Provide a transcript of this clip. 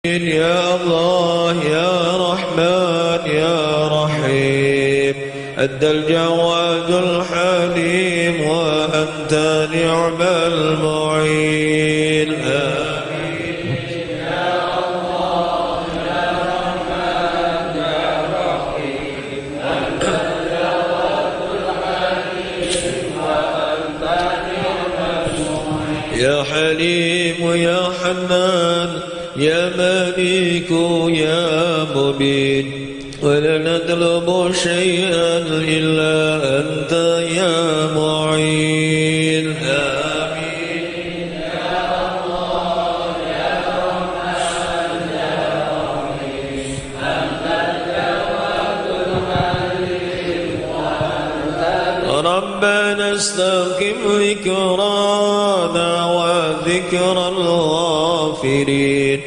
يا الله يا رحمن يا رحيم، أنت الجواد الحليم وأنت نعم المعين. آمين. يا الله يا رحمن يا رحيم، أنت الجواد الحليم وأنت نعم المعين. يا حليم يا حنان يا مليك يا مبين، ولا نطلب شيئا إلا أنت يا معين. آمين. يا الله يا رحمن يا رحيم، أنت الجواد الحليم وأنت ربنا استقم ذكرانا وذكر الغافرين،